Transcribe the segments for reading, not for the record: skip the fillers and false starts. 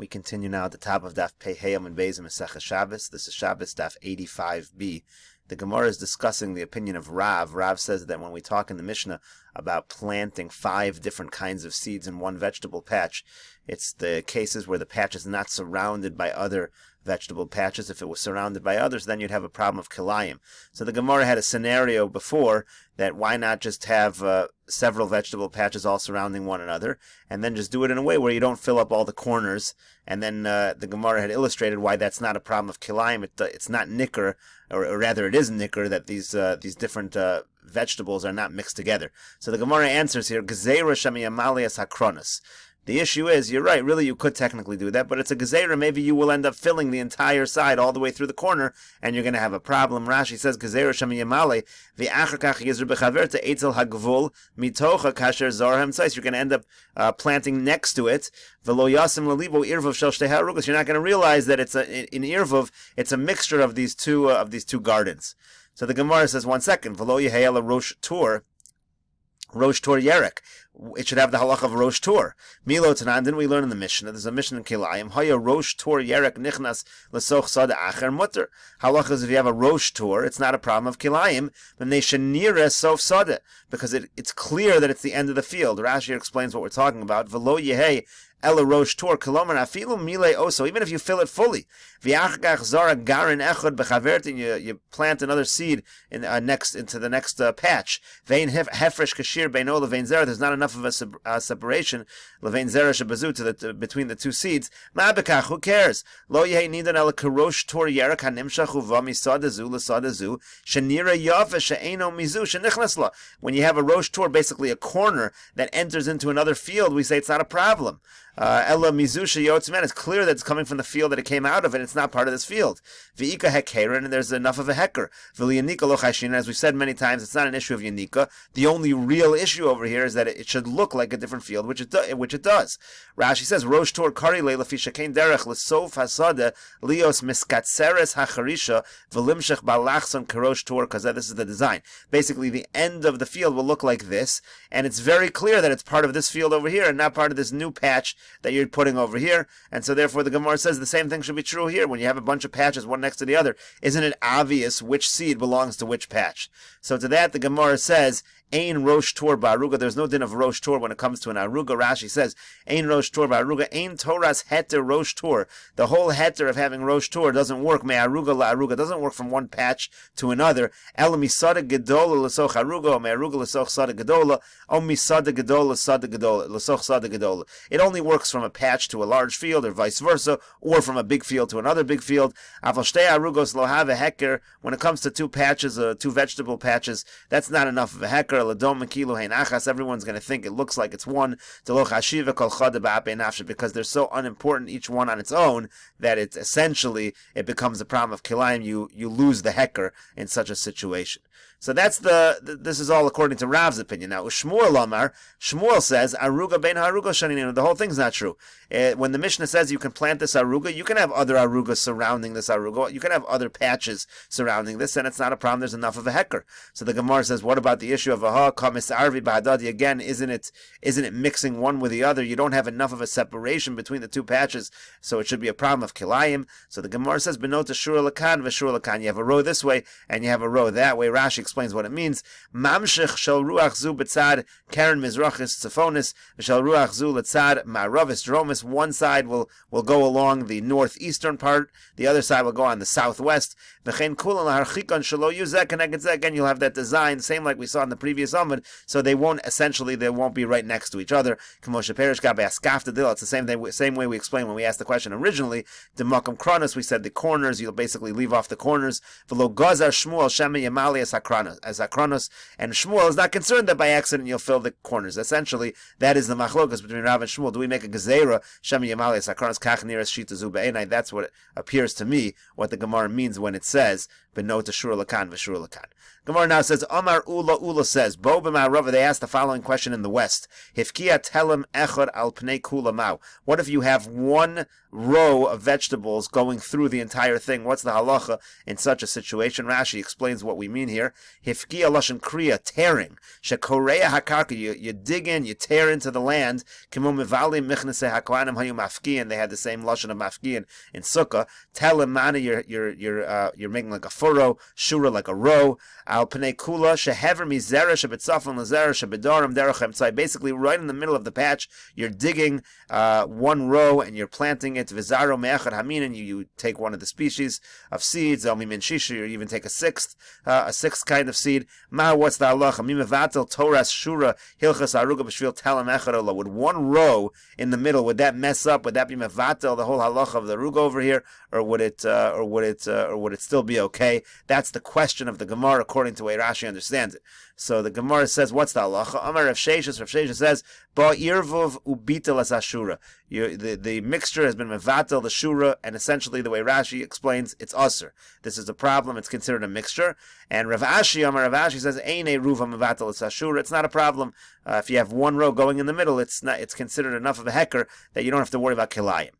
We continue now at the top of Daf Pehayam and Beis Meseches Shabbos. This is Shabbos Daf 85b. The Gemara is discussing the opinion of Rav. Rav says that when we talk in the Mishnah about planting 5 different kinds of seeds in one vegetable patch, it's the cases where the patch is not surrounded by other vegetable patches. If it was surrounded by others, then you'd have a problem of kilayim. So the Gemara had a scenario before that why not just have several vegetable patches all surrounding one another, and then just do it in a way where you don't fill up all the corners. And then the Gemara had illustrated why that's not a problem of kilayim. It's not nicker, or rather it is nicker, that these different vegetables are not mixed together. So the Gemara answers here, Gezeira Shamiyamalias Hakronos. The issue is, you're right, really you could technically do that, but it's a gezeira. Maybe you will end up filling the entire side all the way through the corner, and you're going to have a problem. Rashi says, gezeira shamiyamale, v'achar kach yizr b'chaverta etzel hagvul, mitocha kasher zorhem tzais. You're going to end up planting next to it, v'lo yasim lalivo irvav shel shtei harugas. You're not going to realize that it's in irvav, it's a mixture of these two gardens. So the Gemara says, one second, v'lo yehayel rosh tur, Rosh Tur Yerek. It should have the halach of Rosh Tur. Milo Tanan, didn't we learn in the Mishnah? There's a Mishnah in Kilayim. Haya Rosh Tur Yerek Nichnas L'soch Sada Acher Mutter. Halach is if you have a Rosh Tur, it's not a problem of Kilayim. Then they shenira sof sada, because it's clear that it's the end of the field. Rashi explains what we're talking about. V'lo Yehei Ela Rosh Tur Kolomar Afilu Mile Oso. Even if you fill it fully, V'achgach Zara Garin Echad B'Chavertin, you plant another seed in into the next patch. Vein Hefresh Kashir Beino Levein Zera. There's not enough of a separation Levein Zera Shabazu between the two seeds. Ma'abekach, who cares? Lo Yehei Nidan Ela Karosh Tur Yerek Hanimshach Uva Misadazu L'Sadazu Shenira Yafa She'eno Mizu Shenichlasla. When you have a Rosh Tur, basically a corner that enters into another field, we say it's not a problem. Ella Mizusha Yotzman, it's clear that it's coming from the field that it came out of, and it's not part of this field. V'ika hekeren, and there's enough of a heker. V'liyanika lo chashina, as we've said many times, it's not an issue of yanika. The only real issue over here is that it should look like a different field, which it does. Rashi says, Rosh Tor kari leila fi shekain derech l'sof hasada lios miskatseres hacharisha v'limshech balachson karosh tor, because this is the design. Basically, the end of the field will look like this, and it's very clear that it's part of this field over here and not part of this new patch that you're putting over here. And so therefore the Gemara says the same thing should be true here. When you have a bunch of patches one next to the other, isn't it obvious which seed belongs to which patch? So to that the Gemara says, Ein Rosh Tor Ba'aruga. There's no din of Rosh Tor when it comes to an Aruga. Rashi says, Ein Rosh Tor Ba'aruga, Ein Torah's Heter Rosh Tor. The whole Heter of having Rosh Tor doesn't work. Me Aruga La Aruga doesn't work from one patch to another. El Misada Gedola L'soch Aruga, O Me Aruga L'soch Sada Gedola, O Misada Gedola Sada Gedola, L'soch Sada Gedola. It only works from a patch to a large field, or vice versa, or from a big field to another big field. Aval Shtei Arugos Lo Have a Heker. When it comes to two patches, two vegetable patches, that's not enough of a Heker. Everyone's going to think it looks like it's one, because they're so unimportant, each one on its own, that it becomes a problem of kilayim. You lose the heker in such a situation. So that's this is all according to Rav's opinion. Now, Shmuel says, Aruga bein haruga shaninu. The whole thing's not true. When the Mishnah says you can plant this aruga, you can have other arugas surrounding this aruga. You can have other patches surrounding this, and it's not a problem. There's enough of a heker. So the Gemara says, what about the issue of kamis arvi ba'adadi? Again, isn't it mixing one with the other? You don't have enough of a separation between the two patches, so it should be a problem of kilayim. So the Gemara says, benota shur lakan v'shur lakan. You have a row this way, and you have a row that way. Rashi explains what it means. Mamshech shel ruach zu betzad karen mizrachis tzefonis shel ruach zu letzad ma'aravis dromis. One side will go along the northeastern part, the other side will go on the southwest. V'chein kulan laharchikon shelo yuzek keneged zeh. Again, you'll have that design, same like we saw in the previous Amud, so they won't be right next to each other. It's the same way we explained when we asked the question originally. The makam kronos, we said the corners, you'll basically leave off the corners. V'lo gazar Shmuel shemi yamali as akronos, and Shmuel is not concerned that by accident you'll fill the corners. Essentially, that is the machlokas between Rav and Shmuel. Do we make a gezeira shemi yamali as akronos kach niras shita zu be'enai? That's what it appears to me, what the Gemara means when it says benot shur lakan v'shur lakan. Gemara now says, Amar Ula said, says, Bo b'ma'arava, they asked the following question in the West. Hifkia telem echad al pnei kula mau. What if you have one row of vegetables going through the entire thing? What's the halacha in such a situation? Rashi explains what we mean here. Hifkia lashon kriya, tearing. Shekoreya hakarka, you dig in, you tear into the land. Kimo mivali michnese hakohanim hayu mafkiyin. They had the same lashon of mafkiyin in Sukkah. Telem mana, you're making like a furrow. Shura, like a row. Al pnei kula shehever mizera shebetzafon lazera shebedarim derech. So basically, right in the middle of the patch, you're digging one row and you're planting it. Vizaro me'echad hamin, and you take one of the species of seeds. Elmi min shisha, or even take a sixth kind of seed. Ma, what's the halacha? Mimevatel toras shura hilchas aruga b'shvil talam echad ola. Would one row in the middle, would that mess up? Would that be mevatel the whole halacha of the aruga over here, or would it still be okay? That's the question of the Gemara according to the way Rashi understands it. So the Gemara says, what's the halacha? Amar Rav Sheshes says, Ba irvuv ubitel as ashura. The mixture has been mevatel the shura, and essentially the way Rashi explains, it's usr. This is a problem. It's considered a mixture. And Rav Ashi says, Ein eruva mevatel as ashura. It's not a problem. If you have one row going in the middle, it's considered enough of a hecker that you don't have to worry about kilayim.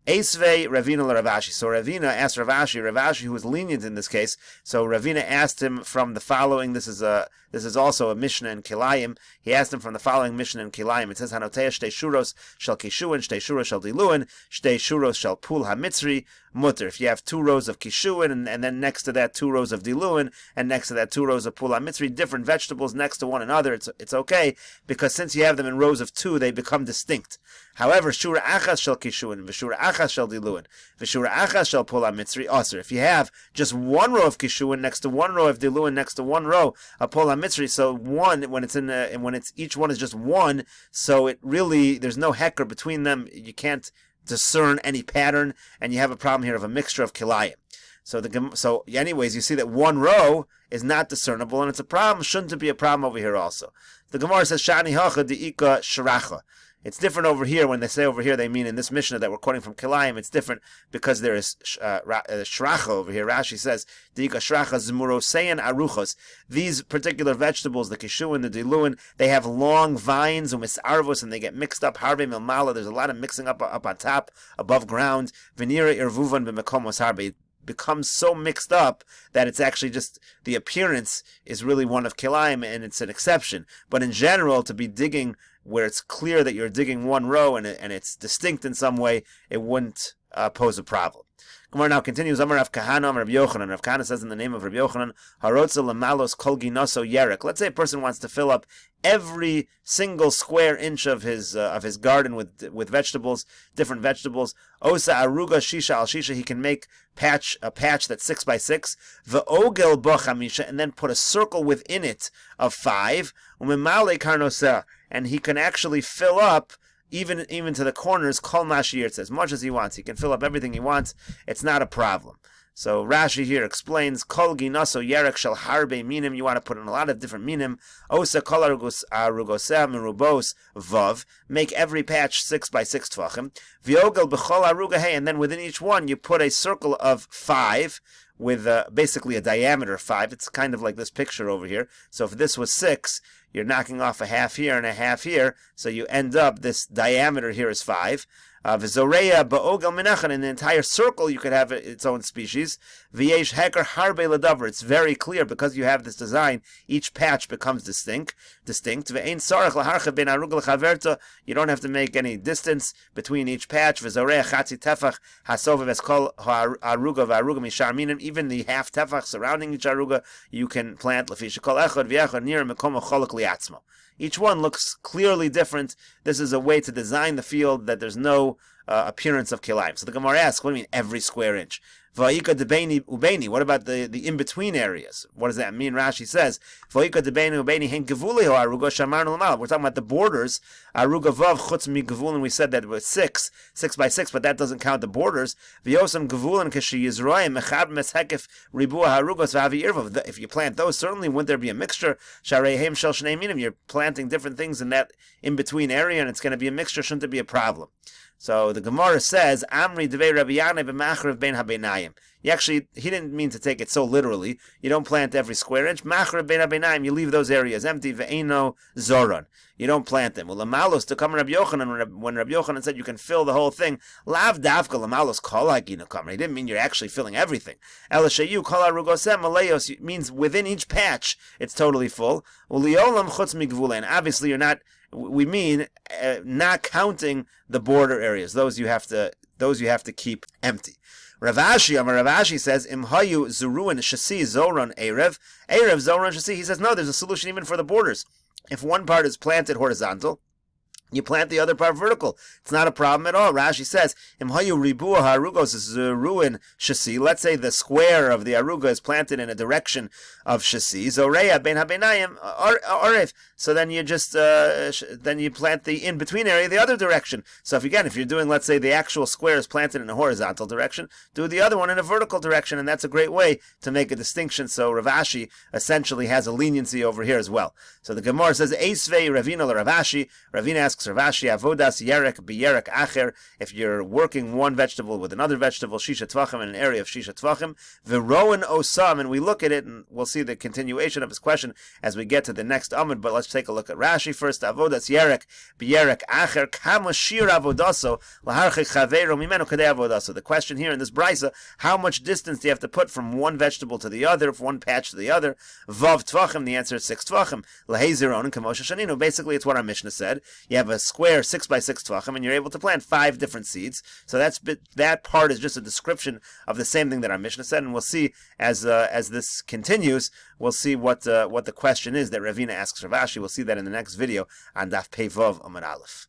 Esvei Ravina Rav Ashi. So Ravina asked Rav Ashi, who was lenient in this case. So Ravina asked him from the following. This is also a Mishnah in Kilayim. He asked him from the following Mishnah in Kilayim. It says, Hanoteya shtei shuros shel kishuin, shtei shuros shel diluin, shtei shuros shel pul hamitzri mutter. If you have 2 rows of kishuin and then next to that 2 rows of diluin and next to that 2 rows of pul hamitzri, different vegetables next to one another, it's okay, because since you have them in rows of 2, they become distinct. However, shura achas shel kishuin, v'shura achas shel diluin, v'shura achas shel pul hamitzri aser. If you have just one row of kishuin next to one row of diluin next to one row of pul hamitzri, so one when each one is just one, so it really there's no hecker between them. You can't discern any pattern, and you have a problem here of a mixture of kilayim. So anyways, you see that one row is not discernible, and it's a problem. Shouldn't it be a problem over here also? The Gemara says shani hacha diika sharacha. It's different over here. When they say over here, they mean in this Mishnah that we're quoting from Kilayim. It's different because there is shracha over here. Rashi says, Dika shracha zmurosein aruchos. These particular vegetables, the kishu and the diluin, they have long vines, umisarvos, and they get mixed up. Harbe milmala. There's a lot of mixing up on top, above ground. Venira irvuvan b'mekomos harbe. It becomes so mixed up that it's actually just, the appearance is really one of Kilayim, and it's an exception. But in general, to be digging where it's clear that you're digging one row and it's distinct in some way, it wouldn't pose a problem. Gemara now continues. Amar Rav Kahana, Amar Rav Yochanan. Rav Kahana says in the name of Rav Yochanan, Harotza lemalos kol ginoso yerek. Let's say a person wants to fill up every single square inch of his garden with vegetables, different vegetables. Osa aruga shisha al shisha. He can make a patch that's 6 by 6. Ve'ogel bo chamisha, and then put a circle within it of 5. Umimale karnosa, and he can actually fill up even to the corners, kol mashir, it says, much as he wants. He can fill up everything he wants. It's not a problem. So Rashi here explains, kol ginaso yerek shel harbe minim. You want to put in a lot of different minim. Osa kol arugoseh merubos vav. Make every patch 6 by 6 tvachim. Viogel b'chol aruga hey, and then within each one you put a circle of 5 with basically a diameter of 5. It's kind of like this picture over here. So if this was 6, you're knocking off a half here and a half here, so you end up, this diameter here is 5. V'zoreya ba'ogel menachan, in the entire circle you could have its own species. V'yesh heker harbe ladavar. It's very clear because you have this design. Each patch becomes distinct. V'ein sarach laharcha ben aruga l'chaverta. You don't have to make any distance between each patch. V'zoreya chatzi tefach hasov v'eskol aruga v'aruga mishar minim. Even the half tefach surrounding each aruga you can plant lefi shekol echad v'echad nir mekom cholok liatzmo. Each one looks clearly different. This is a way to design the field that there's no appearance of kilayim. So the Gemara asks, what do you mean every square inch? Va'ika debeini ubeini. What about the in-between areas? What does that mean? Rashi says, Va'ika debeini ubeini hen gevulei ho aruga shamarnu l'mal. We're talking about the borders. Aruga vav chutz mi gevulin. We said that it was 6 by 6, but that doesn't count the borders. V'yosam gevulin kashi yizroyim mechab meshekef ribua harugos v'avi irvav. If you plant those, certainly wouldn't there be a mixture? Shareihem shel shnei minim. You're planting different things in that in-between area, and it's going to be a mixture. Shouldn't it be a problem? So the Gemara says, Amri devei Rabbi Yanai b'machrev bein habeinayim. He didn't mean to take it so literally. You don't plant every square inch. Machrev bein habeinayim, you leave those areas empty. Ve'eno zoron. You don't plant them. Well, lamalos to come Rabbi Yochanan, when Rabbi Yochanan said you can fill the whole thing, lav davka lamalos kol hagina kamer. He didn't mean you're actually filling everything. Elashayu kol arugosem malayos means within each patch it's totally full. Uliolam chutz migvule, and obviously you're not. We mean not counting the border areas. Those you have to keep empty. Ravashi says, Imhayu Zuruin Shasi Zoran Erev Zoran Shasi. He says, no, there's a solution even for the borders. If one part is planted horizontal, you plant the other part vertical. It's not a problem at all. Rashi says, Imhayu Ribua Harugos Zuruin Shasi. Let's say the square of the aruga is planted in a direction of Shasi. Zoreya Ben Habeinayim Arif. So then you just then you plant the in-between area the other direction. So if you're doing, let's say, the actual square is planted in a horizontal direction, do the other one in a vertical direction, and that's a great way to make a distinction. So Ravashi essentially has a leniency over here as well. So the Gemara says, Eisvei Ravina Ravashi. Ravina asks Ravashi, Avodas Yerek B'Yerek Acher. If you're working one vegetable with another vegetable, Shisha Tvachim, in an area of Shisha Tvachim, V'Rowan Osam, and we look at it, and we'll see the continuation of his question as we get to the next Amud, but let's take a look at Rashi first. Avodas Yerek B'Yerek Acher, Kama Shir Avodaso, Laharchik Chaveiro Mimenu Kadei Avodaso. The question here in this brisa, how much distance do you have to put from one vegetable to the other, from one patch to the other? Vav Tvachim, the answer is 6 Tvachim. Laheziron and Kamosha Shaninu. Basically, it's what our Mishnah said. You have a square 6 by 6 Tvachim, and you're able to plant 5 different seeds. So that part is just a description of the same thing that our Mishnah said, and we'll see as this continues, we'll see what the question is that Ravina asks Ravashi. We'll see that in the next video on Daf Pei Vav Amud Aleph.